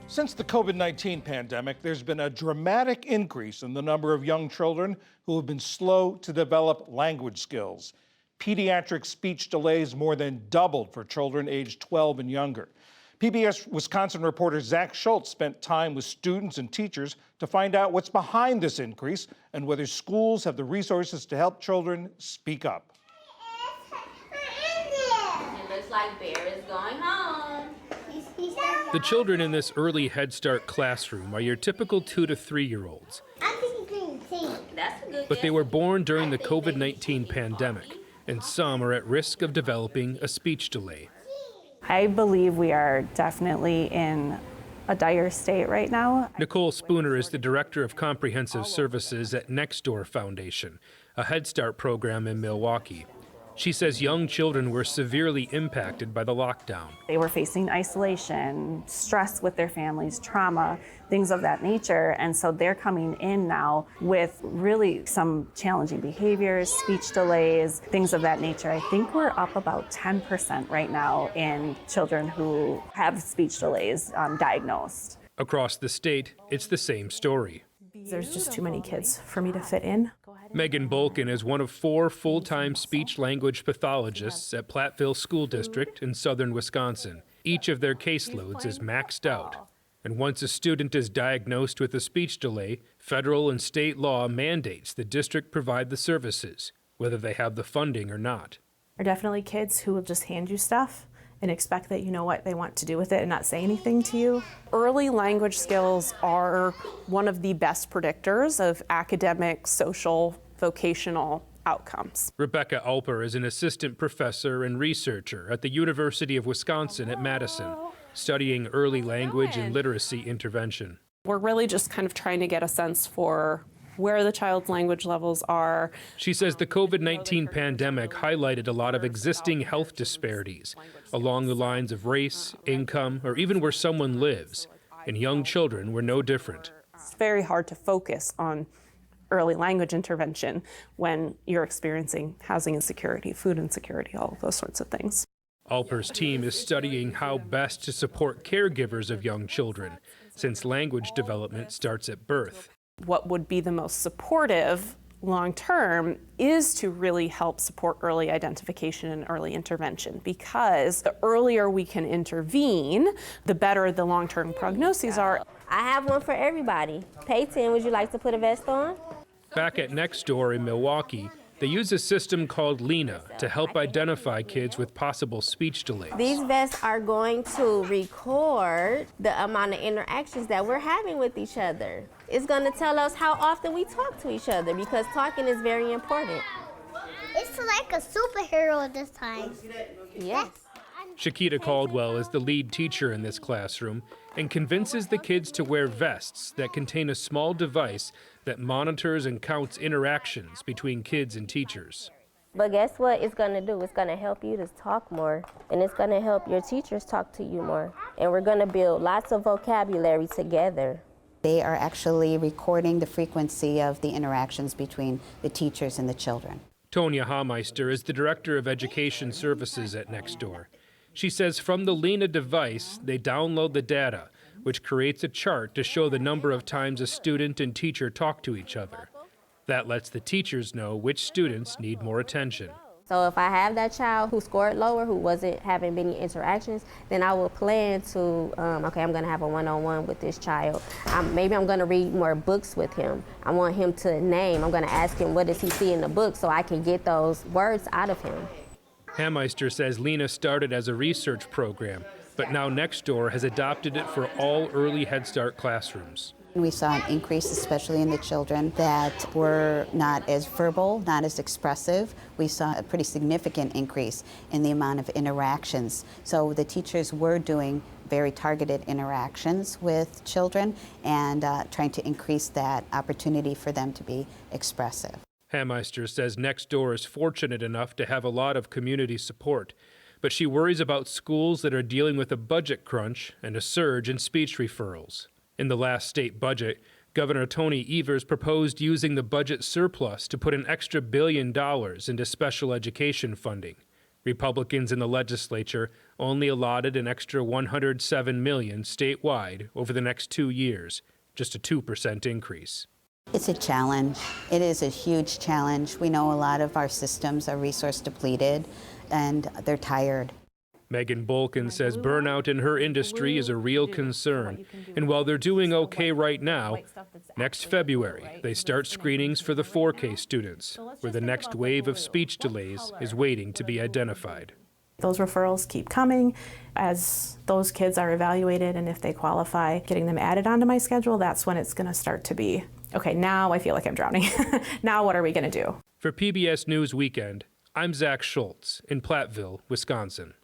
Since the COVID-19 pandemic, there's been a dramatic increase in the number of young children who have been slow to develop language skills. Pediatric speech delays more than doubled for children aged 12 and younger. PBS Wisconsin reporter Zach Schultz spent time with students and teachers to find out what's behind this increase and whether schools have the resources to help children speak up. It looks like Bear is going home. The children in this early Head Start classroom are your typical 2 to 3-year-olds. That's a good But they guess. were born during the COVID-19 pandemic, and some are at risk of developing a speech delay. I believe we are definitely in a dire state right now. Nicole Spooner is the Director of Comprehensive Services at Nextdoor Foundation, a Head Start program in Milwaukee. She says young children were severely impacted by the lockdown. They were facing isolation, stress with their families, trauma, things of that nature. And so they're coming in now with really some challenging behaviors, speech delays, things of that nature. I think we're up about 10% right now in children who have speech delays diagnosed. Across the state, it's the same story. There's just too many kids for me to fit in. Megan Bolkin is one of 4 full-time speech-language pathologists at Platteville School District in southern Wisconsin. Each of their caseloads is maxed out. And once a student is diagnosed with a speech delay, federal and state law mandates the district provide the services, whether they have the funding or not. There are definitely kids who will just hand you stuff and expect that you know what they want to do with it and not say anything to you. Early language skills are one of the best predictors of academic, social, vocational outcomes. Rebecca Alper is an assistant professor and researcher at the University of Wisconsin at Madison, studying early language and literacy intervention. We're really just kind of trying to get a sense for where the child's language levels are. She says the COVID-19 pandemic highlighted a lot of existing health disparities along the lines of race, income, or even where someone lives, and young children were no different. It's very hard to focus on early language intervention when you're experiencing housing insecurity, food insecurity, all of those sorts of things. Alper's team is studying how best to support caregivers of young children, since language development starts at birth. What would be the most supportive long-term is to really help support early identification and early intervention, because the earlier we can intervene, the better the long-term prognoses are. I have one for everybody. Peyton, would you like to put a vest on? Back at Nextdoor in Milwaukee, they use a system called Lena to help identify kids with possible speech delays. These vests are going to record the amount of interactions that we're having with each other. It's going to tell us how often we talk to each other, because talking is very important. It's like a superhero this time. Yes. Shakita Caldwell is the lead teacher in this classroom and convinces the kids to wear vests that contain a small device that monitors and counts interactions between kids and teachers. But guess what it's going to do? It's going to help you to talk more, and it's going to help your teachers talk to you more. And we're going to build lots of vocabulary together. They are actually recording the frequency of the interactions between the teachers and the children. Tonya Hameister is the Director of Education Services at Nextdoor. She says from the Lena device, they download the data, which creates a chart to show the number of times a student and teacher talk to each other. That lets the teachers know which students need more attention. So if I have that child who scored lower, who wasn't having many interactions, then I will plan to, okay, I'm gonna have a one-on-one with this child. Maybe I'm gonna read more books with him. I want him to name. I'm gonna ask him what does he see in the book so I can get those words out of him. Hameister says Lena started as a research program, but now Nextdoor has adopted it for all early Head Start classrooms. We saw an increase, especially in the children that were not as verbal, not as expressive. We saw a pretty significant increase in the amount of interactions. So the teachers were doing very targeted interactions with children and trying to increase that opportunity for them to be expressive. Hameister says Nextdoor is fortunate enough to have a lot of community support, but she worries about schools that are dealing with a budget crunch and a surge in speech referrals. In the last state budget, Governor Tony Evers proposed using the budget surplus to put an extra $1 billion into special education funding. Republicans in the legislature only allotted an extra $107 million statewide over the next 2 years, just a 2% increase. It's a challenge. It is a huge challenge. We know a lot of our systems are resource depleted and they're tired. Megan Bolkin says burnout in her industry is a real concern. And while they're doing okay right now, next February they start screenings for the 4K students, where the next wave of speech delays is waiting to be identified. Those referrals keep coming as those kids are evaluated, and if they qualify, getting them added onto my schedule, that's when it's going to start to be, okay, now I feel like I'm drowning. Now what are we going to do? For PBS News Weekend, I'm Zach Schultz in Platteville, Wisconsin.